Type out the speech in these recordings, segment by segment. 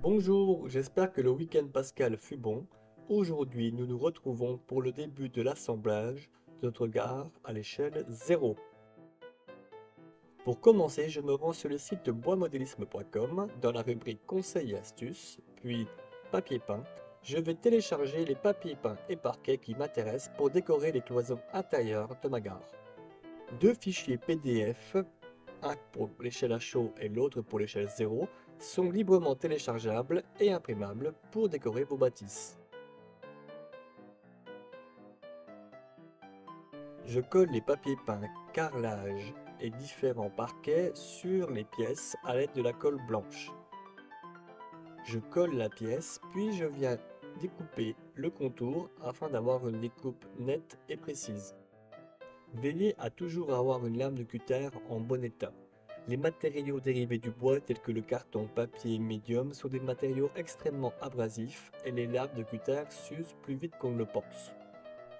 Bonjour, j'espère que le week-end pascal fut bon. Aujourd'hui, nous nous retrouvons pour le début de l'assemblage de notre gare à l'échelle 0. Pour commencer, je me rends sur le site de boismodélisme.com dans la rubrique Conseils et astuces, puis papier peint. Je vais télécharger les papiers peints et parquets qui m'intéressent pour décorer les cloisons intérieures de ma gare. Deux fichiers PDF, un pour l'échelle à chaud et l'autre pour l'échelle 0, sont librement téléchargeables et imprimables pour décorer vos bâtisses. Je colle les papiers peints carrelage et différents parquets sur les pièces à l'aide de la colle blanche. Je colle la pièce, puis je viens découper le contour afin d'avoir une découpe nette et précise. Veillez à toujours avoir une lame de cutter en bon état. Les matériaux dérivés du bois tels que le carton, papier, médium sont des matériaux extrêmement abrasifs et les lames de cutter s'usent plus vite qu'on ne le pense.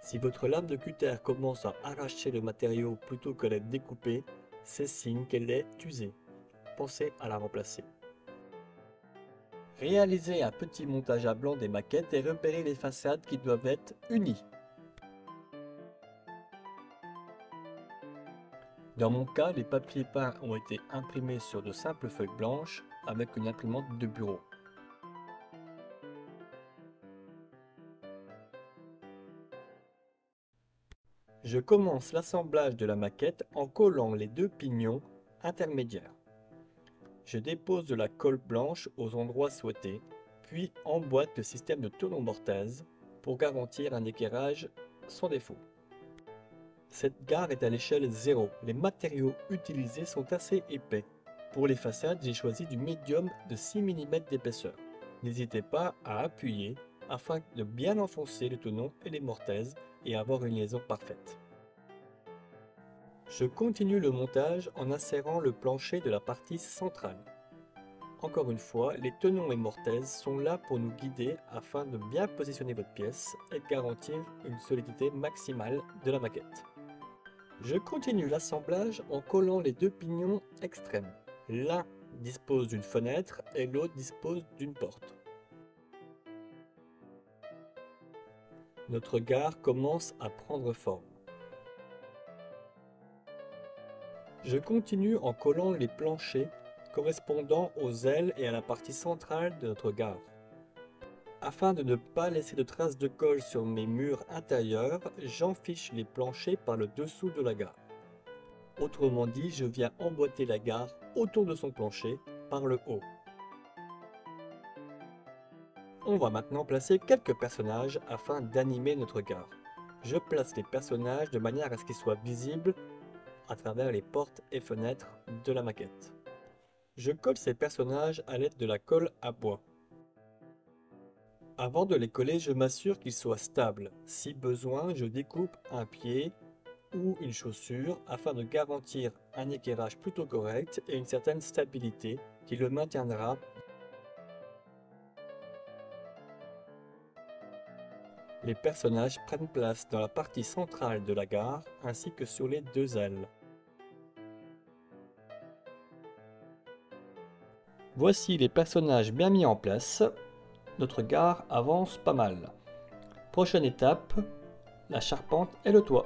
Si votre lame de cutter commence à arracher le matériau plutôt que d'être découpée, c'est signe qu'elle est usée. Pensez à la remplacer. Réalisez un petit montage à blanc des maquettes et repérez les façades qui doivent être unies. Dans mon cas, les papiers peints ont été imprimés sur de simples feuilles blanches avec une imprimante de bureau. Je commence l'assemblage de la maquette en collant les deux pignons intermédiaires. Je dépose de la colle blanche aux endroits souhaités, puis emboîte le système de tournon mortaise pour garantir un équerrage sans défaut. Cette gare est à l'échelle 0. Les matériaux utilisés sont assez épais. Pour les façades, j'ai choisi du médium de 6 mm d'épaisseur. N'hésitez pas à appuyer afin de bien enfoncer le tournon et les mortaises et avoir une liaison parfaite. Je continue le montage en insérant le plancher de la partie centrale. Encore une fois, les tenons et mortaises sont là pour nous guider afin de bien positionner votre pièce et de garantir une solidité maximale de la maquette. Je continue l'assemblage en collant les deux pignons extrêmes. L'un dispose d'une fenêtre et l'autre dispose d'une porte. Notre gare commence à prendre forme. Je continue en collant les planchers correspondant aux ailes et à la partie centrale de notre gare. Afin de ne pas laisser de traces de colle sur mes murs intérieurs, j'enfiche les planchers par le dessous de la gare. Autrement dit, je viens emboîter la gare autour de son plancher par le haut. On va maintenant placer quelques personnages afin d'animer notre gare. Je place les personnages de manière à ce qu'ils soient visibles à travers les portes et fenêtres de la maquette. Je colle ces personnages à l'aide de la colle à bois. Avant de les coller, je m'assure qu'ils soient stables. Si besoin, je découpe un pied ou une chaussure afin de garantir un équerrage plutôt correct et une certaine stabilité qui le maintiendra. Les personnages prennent place dans la partie centrale de la gare ainsi que sur les deux ailes. Voici les personnages bien mis en place. Notre gare avance pas mal. Prochaine étape, la charpente et le toit.